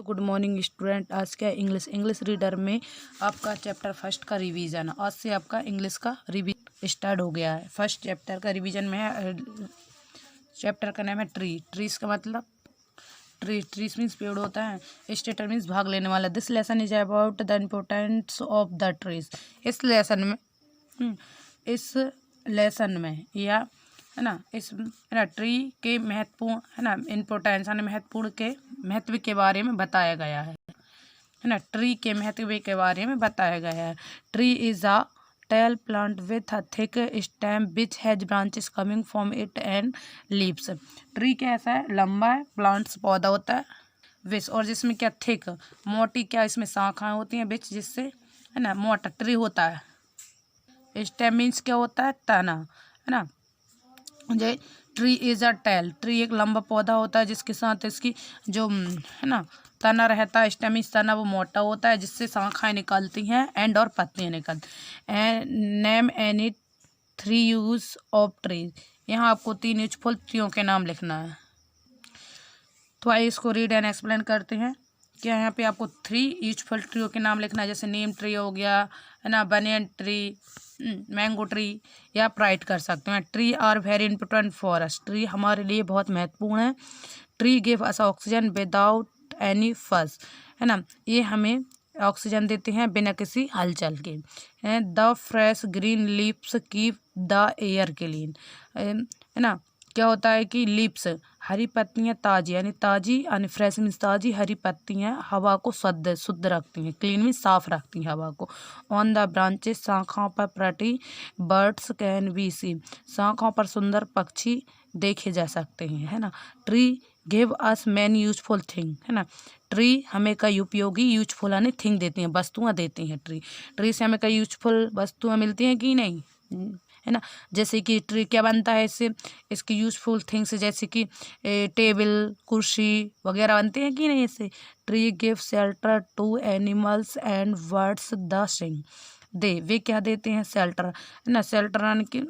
Good morning student. आज क्या English reader में आपका चैप्टर फर्स्ट का रिवीजन। आज से आपका इंग्लिश का रिवीजन स्टार्ट हो गया है। फर्स्ट चैप्टर का रिवीजन में है। चैप्टर का नाम है ट्रीज का मतलब ट्रीज मीन्स पेड़ होता है। स्टेटर मीन्स भाग लेने वाला। This lesson is about the importance of the trees. इस लेसन में या है ना, इस है ना ट्री के महत्वपूर्ण है ना इम्पोर्टेंस यानी महत्व के बारे में बताया गया है ना। ट्री के महत्व के बारे में बताया गया है। Tree is a tall plant with a thick stem which has branches coming from it and leaves। Tree कैसा है? लंबा है, प्लांट्स पौधा होता है, विच और जिसमें क्या थिक मोटी क्या इसमें शाखाएं होती हैं, विच जिससे है ना मोटा ट्री होता है। स्टेम मीन्स क्या होता है? तना है ना। जो tree is a tall, tree एक लंबा पौधा होता है जिसके साथ इसकी जो है ना तना रहता है। स्टेम मीन्स तना वो मोटा होता है जिससे शाखाएं निकलती हैं एंड और पत्तियां निकलती। Name any 3 use of trees. यहाँ आपको 3 यूजफुल ट्रियों के नाम लिखना है। तो आइए इसको रीड एंड एक्सप्लेन करते हैं। क्या यहाँ पे आपको 3 यूजफुल ट्रियों के नाम लिखना है, जैसे नीम ट्री हो गया है ना, बनियन ट्री, मैंगो ट्री, या आप राइट कर सकते हैं। Tree are very important for us. Tree हमारे लिए बहुत महत्वपूर्ण है। Tree give us oxygen without any fuss, है ना, ये हमें ऑक्सीजन देते हैं बिना किसी हलचल के। The fresh green leaves keep the air clean, है ना। क्या होता है कि लीव्स हरी पत्तियां ताजी यानी फ्रेश मीन्स ताजी, हरी पत्तियां हवा को शुद्ध रखती हैं। क्लीन मीन्स साफ रखती हैं हवा को। ऑन द ब्रांचेस शाखाओं पर pretty birds can be see, शाखाओं पर सुंदर पक्षी देखे जा सकते हैं, है ना। Tree give us many useful thing, है ना। ट्री हमें कई उपयोगी यूजफुल यानी थिंग देती हैं, वस्तुएं देती हैं। ट्री से हमें कई यूजफुल वस्तुएं मिलती हैं कि नहीं, है ना। जैसे कि ट्री क्या बनता है इससे, इसकी यूजफुल थिंग्स जैसे कि टेबल कुर्सी वगैरह बनते हैं कि नहीं इससे। Tree give shelter to animals and birds the sing, वे क्या देते हैं? शेल्टर, है ना। शेल्टर यानी कि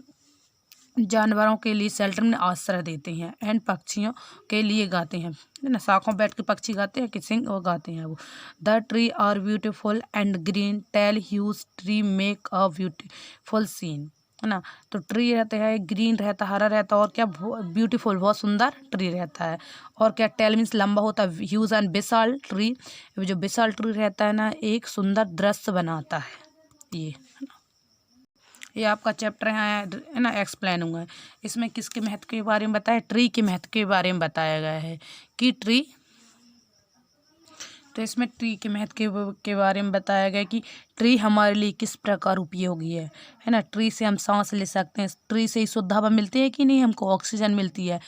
जानवरों के लिए शेल्टर में आश्रय देते हैं, एंड पक्षियों के लिए गाते हैं, है ना। शाखों बैठ के पक्षी गाते हैं कि सिंग और गाते हैं वो। The tree are beautiful and green tall huge tree make a beautiful scene, है ना। तो ट्री रहता है ग्रीन रहता है, हरा रहता है, और क्या ब्यूटीफुल बहुत सुंदर ट्री रहता है। और क्या टेल मीन्स लंबा होता है, ह्यूज एंड विशाल ट्री, जो विशाल ट्री रहता है ना एक सुंदर दृश्य बनाता है। ये आपका चैप्टर है ना एक्सप्लेन हुआ है। इसमें किसके महत्व के बारे में बताया? ट्री के महत्व के बारे में बताया गया है कि ट्री, तो इसमें ट्री के महत्व के बारे में बताया गया कि ट्री हमारे लिए किस प्रकार उपयोगी है ना। ट्री से हम सांस ले सकते हैं, ट्री से ही शुद्ध हवा मिलती है कि नहीं, हमको ऑक्सीजन मिलती है।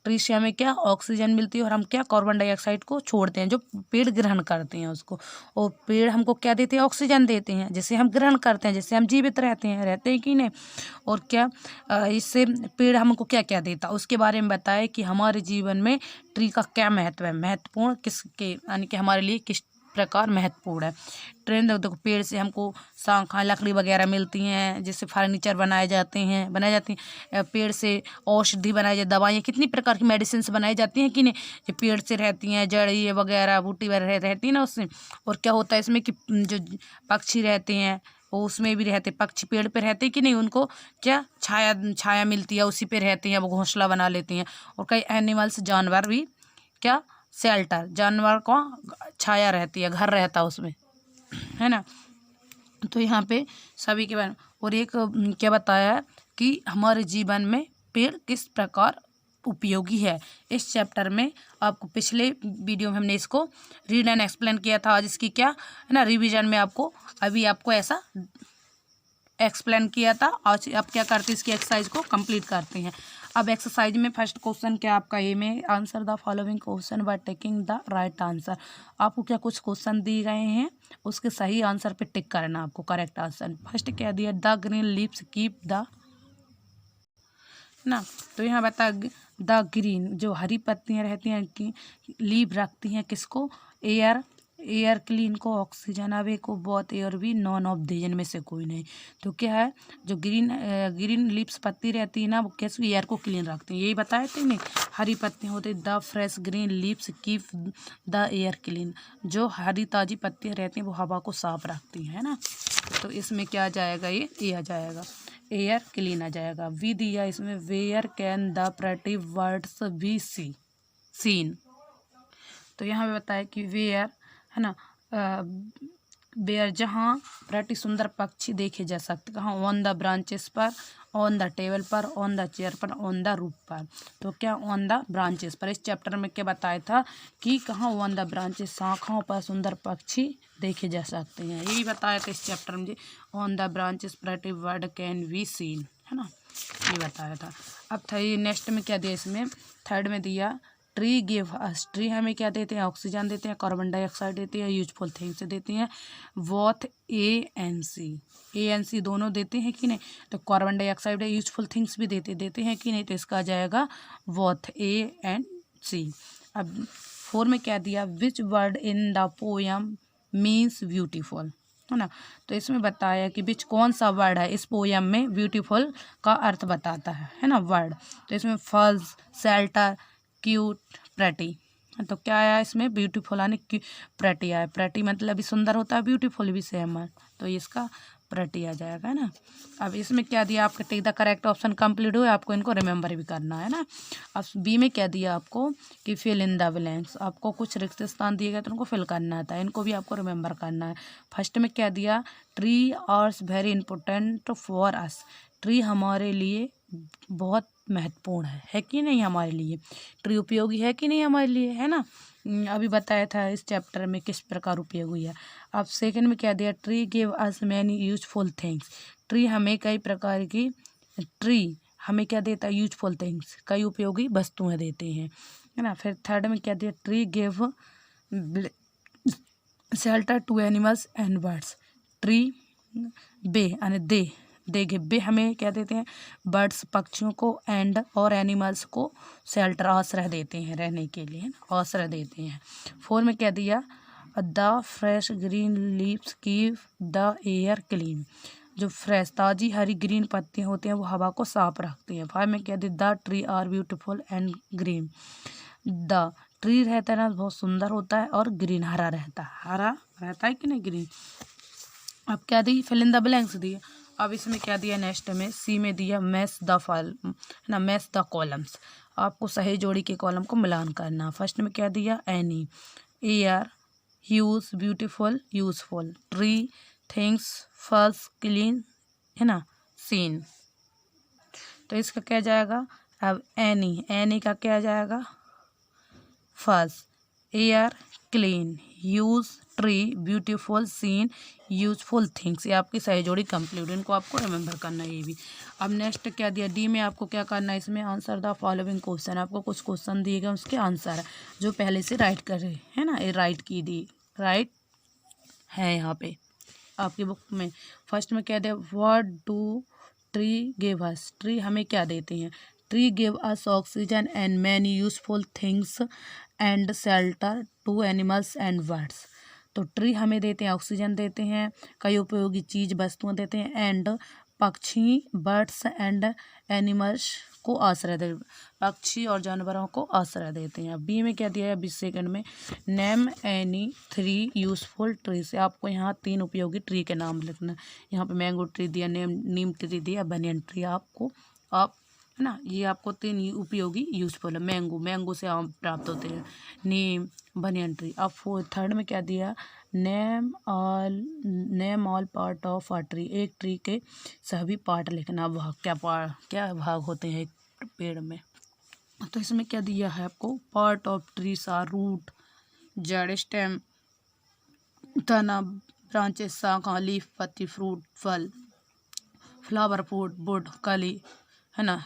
ट्री से हमें क्या ऑक्सीजन मिलती है और हम क्या कार्बन डाइऑक्साइड को छोड़ते हैं, जो पेड़ ग्रहण करते हैं उसको, और पेड़ हमको क्या देते हैं? ऑक्सीजन देते हैं, जिसे हम ग्रहण करते हैं, जिससे हम जीवित रहते हैं कि नहीं। और क्या इससे पेड़ हमको क्या क्या देता है उसके बारे में बताया कि हमारे जीवन में ट्री का क्या महत्व है, महत्वपूर्ण किसके यानी कि हमारे लिए किस प्रकार महत्वपूर्ण है। ट्रेन देखो पेड़ से हमको शाखा लकड़ी वगैरह मिलती हैं, जिससे फर्नीचर बनाए जाती हैं। पेड़ से औषधि बनाई जाती, दवाइयाँ कितनी प्रकार की मेडिसिन बनाई जाती हैं कि नहीं, जो पेड़ से रहती हैं, जड़ी वगैरह बूटी वगैरह रहती है ना उससे। और क्या होता है इसमें कि जो पक्षी रहते हैं वो उसमें भी रहते, पक्षी पेड़ पे रहते कि नहीं, उनको क्या छाया मिलती है, उसी पे रहते हैं, वो घोंसला बना लेती हैं। और कई एनिमल्स जानवर भी क्या शेल्टर, जानवर को छाया रहती है, घर रहता है उसमें, है ना। तो यहाँ पे सभी के बारे में और एक क्या बताया है कि हमारे जीवन में पेड़ किस प्रकार उपयोगी है। इस चैप्टर में आपको पिछले वीडियो में हमने इसको रीड एंड एक्सप्लेन किया था। आज इसकी क्या है ना रिवीजन में आपको ऐसा एक्सप्लेन किया था। आज आप क्या करते हैं, इसकी एक्सरसाइज को कंप्लीट करते हैं। अब एक्सरसाइज में फर्स्ट क्वेश्चन क्या आपका ए में, answer the following question by taking the right answer. आपको क्या कुछ क्वेश्चन दिए गए हैं, उसके सही आंसर पे टिक करना आपको, करेक्ट आंसर। फर्स्ट क्या दिया, the green leaves keep the, ना। तो यहाँ बता द ग्रीन जो हरी पत्तियाँ रहती हैं कि लीव रखती हैं किसको, एयर एयर क्लीन को ऑक्सीजन अवे को बोथ एयर भी नॉन ऑफ दीज, इनमें से कोई नहीं। तो क्या है, जो ग्रीन लीव्स पत्ती रहती है ना, वो कैसे एयर को क्लीन रखती हैं, यही बताए थे नहीं। हरी पत्तियाँ होती, the fresh green leaves keep the air clean, जो हरी ताजी पत्तियाँ रहती हैं वो हवा को साफ रखती हैं, है ना। तो इसमें क्या आ जाएगा, ये आ जाएगा, एयर क्लीन आ जाएगा। वी दिया इसमें, where can the pretty birds be seen. तो यहाँ पे बताया कि वेयर, है ना, वेयर जहाँ प्रेटी सुंदर पक्षी देखे जा सकते, कहाँ, ऑन द ब्रांचेस पर, ऑन द टेबल पर, ऑन द चेयर पर, ऑन द रूफ पर। तो क्या, ऑन द ब्रांचेस पर। इस चैप्टर में क्या बताया था कि कहाँ, ऑन द ब्रांचेस, शाखाओं पर सुंदर पक्षी देखे जा सकते हैं, यही बताया था इस चैप्टर में जी। On the branches pretty bird can be seen, है ना, ये बताया था। अब था ये नेक्स्ट में क्या दिया इसमें, थर्ड में दिया, ट्री गिव अस, ट्री हमें क्या देते हैं, ऑक्सीजन देते हैं, कार्बन डाइऑक्साइड देते हैं, यूजफुल थिंग्स देती हैं। बोथ ए एंड सी दोनों देते हैं कि नहीं, तो कार्बन डाइऑक्साइड यूजफुल थिंग्स भी देते हैं कि नहीं, तो इसका आ जाएगा बोथ ए एंड सी। अब 4 में क्या दिया, which word in the poem means beautiful, है ना। तो इसमें बताया कि बिच कौन सा वर्ड है इस पोयम में ब्यूटीफुल का अर्थ बताता है ना, वर्ड। तो इसमें फज, शेल्टर, क्यूट, प्रेटी। तो क्या आया इसमें, ब्यूटीफुल यानी प्रेटी आया। प्रेटी मतलब भी सुंदर होता है, ब्यूटीफुल भी सेम है, तो इसका प्रेटी आ जाएगा, है ना। अब इसमें क्या दिया आपका, take the correct option complete हुए, आपको इनको रिमेंबर भी करना है ना। अब बी में क्या दिया आपको कि फिल इन द ब्लैंक्स, आपको कुछ रिक्त स्थान दिए गए तो उनको फिल करना था, इनको भी आपको रिमेंबर करना है। फर्स्ट में क्या दिया, tree are very important for us, tree हमारे लिए बहुत महत्वपूर्ण है कि नहीं, हमारे लिए ट्री उपयोगी है कि नहीं हमारे लिए, है ना। अभी बताया था इस चैप्टर में किस प्रकार उपयोगी है। अब सेकंड में क्या दिया, tree give us many useful things, tree हमें कई प्रकार की, ट्री हमें क्या देता है, यूजफुल थिंग्स, कई उपयोगी वस्तुएं देते हैं, है ना। फिर थर्ड में क्या दिया, tree give shelter to animals and birds, tree बे यानी बे हमें क्या देते हैं, बर्ड्स पक्षियों को, एंड और एनिमल्स को शेल्टर आश्रय देते हैं, रहने के लिए आश्रय देते हैं। 4 में क्या दिया, the fresh green leaves keep the air clean, जो फ्रेश ताजी हरी ग्रीन पत्तियां होती हैं वो हवा को साफ रखती हैं। 5 में क्या दिया, the tree are beautiful and green, the tree रहता है ना बहुत सुंदर होता है और ग्रीन हरा रहता है कि नहीं, ग्रीन। अब क्या दी, फिल इन द ब्लैंक्स दिए। अब इसमें क्या दिया, नेक्स्ट में सी में दिया, मैच द फॉल ना, मैच द कॉलम्स, आपको सही जोड़ी के कॉलम को मिलान करना। फर्स्ट में क्या दिया, any, air, huge, beautiful, useful, tree, things, first, clean, है ना, सीन। तो इसका क्या जाएगा, अब एनी का क्या जाएगा, first, air, clean, use, tree, beautiful, scene, useful things, ये आपकी सही जोड़ी कंप्लीट, इनको आपको रिमेंबर करना है ये भी। अब नेक्स्ट क्या दिया, डी में आपको क्या करना है, इसमें आंसर द फॉलोइंग क्वेश्चन, आपको कुछ क्वेश्चन दिए गए उसके आंसर है जो पहले से राइट कर रहे हैं ना, ये राइट है यहाँ पे आपकी बुक में। फर्स्ट में क्या दिया, what do tree give us, tree हमें क्या देते हैं, tree give us oxygen and many useful things and shelter to animals and birds. तो ट्री हमें देते हैं, ऑक्सीजन देते हैं, कई उपयोगी चीज़ वस्तुएं देते हैं, एंड पक्षी, बर्ड्स एंड एनिमल्स को आश्रय दे, पक्षी और जानवरों को आश्रय देते हैं। बी में क्या दिया है, बी सेकंड में, नेम एनी 3 यूजफुल ट्री, से आपको यहाँ 3 उपयोगी ट्री के नाम लिखना। यहाँ पे मैंगो ट्री दिया, नीम ट्री दिया, बनियन ट्री, आप है ना, ये आपको 3 उपयोगी यूजफुल है। मैंगो से आम प्राप्त होते हैं, नीम, बनियन ट्री। अब थर्ड में क्या दिया, name all part of a tree, एक ट्री के सभी पार्ट लिखना, भाग क्या भाग होते हैं एक पेड़ में। तो इसमें क्या दिया है आपको, part of trees are root, जड़, स्टेम, तना, ब्रांचेस, शाखा, लीफ, पत्ती, फ्रूट, फल, फ्लावर, फूड, वुड, कली, है ना,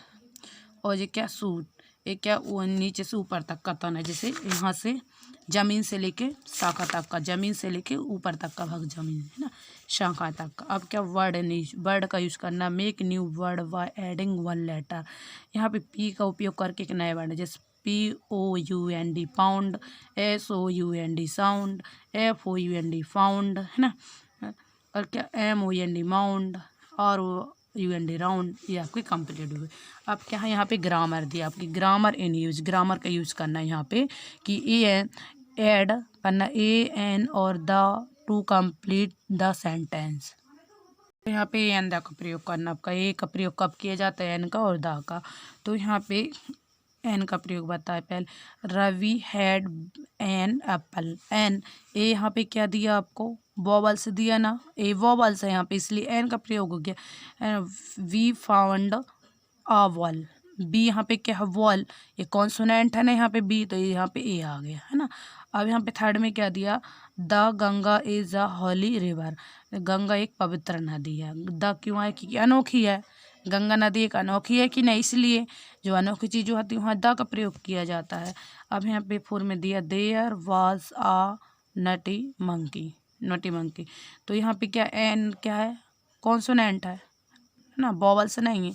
और ये क्या, सूट, ये क्या, वो नीचे से ऊपर तक का तना है, जैसे यहाँ से जमीन से लेके शाखा तक का, जमीन से लेके ऊपर तक का भाग जमीन, है ना, शाखा तक का। अब क्या, वर्ड का यूज़ करना, make new word by adding 1 letter, यहाँ पे पी का उपयोग करके एक नया वर्ड, जैसे POUND pound, SOUND sound, FOUND found, है ना। और क्या MOUND माउंड, ROUND राउंड, ये आपकी कंप्लीट हुई। अब क्या है यहाँ पे ग्रामर दिया, आपकी ग्रामर इन यूज, ग्रामर का यूज करना है यहाँ पे कि ऐड करना AN और the two complete the sentence. तो यहाँ पे एन द का प्रयोग करना, आपका ए का प्रयोग कब किया जाता है, एन का और द का। तो यहाँ पे एन का प्रयोग बताए पहले, Ravi had an apple. An A यहाँ पे क्या दिया आपको, वॉवल्स दिया ना, ए वॉवल्स है यहाँ पे, इसलिए एन का प्रयोग हो गया। We found a wall, B यहाँ पे क्या है, वॉल, ये कॉन्सोनेंट है ना यहाँ पे बी, तो ये यहाँ पे ए आ गया, है ना। अब यहाँ पे थर्ड में क्या दिया, the Ganga is a Holi river, Ganga एक पवित्र नदी है। द क्यों है, क्योंकि अनोखी है, गंगा नदी एक अनोखी है कि नहीं, इसलिए जो अनोखी चीज़ होती है वहाँ द का प्रयोग किया जाता है। अब यहाँ पे फोर में दिया, there was a nutty monkey, तो यहाँ पे क्या एन क्या है, कॉन्सोनेंट है ना, वॉवल्स नहीं है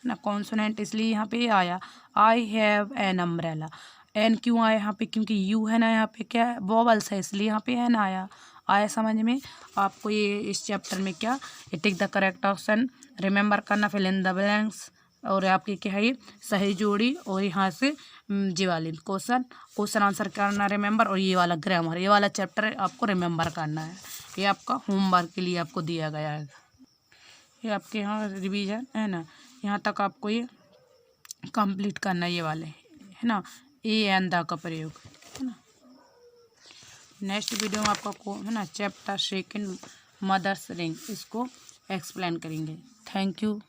ना, कॉन्सोनेंट, इसलिए यहाँ पे आया। I have an umbrella, an क्यों आया यहाँ पे, क्योंकि यू है ना यहाँ पे क्या है, वॉवल्स है, इसलिए यहाँ पे एन आया समझ में आपको। ये इस चैप्टर में क्या, ये tick the correct option, remember करना, फिल इन द ब्लैंक्स, और आपकी क्या है ये सही जोड़ी, और यहाँ से जी वाली क्वेश्चन आंसर करना रिमेंबर, और ये वाला ग्रामर, ये वाला चैप्टर आपको रिमेंबर करना है। ये आपका होमवर्क के लिए आपको दिया गया है, ये आपके यहाँ रिवीजन है ना, यहाँ तक आपको ये कंप्लीट करना है, ये वाले है ना, ए एन द का प्रयोग, है ना। नेक्स्ट वीडियो में आपका है ना चैप्टर सेकंड मदर्स रिंग, इसको एक्सप्लेन करेंगे। Thank you.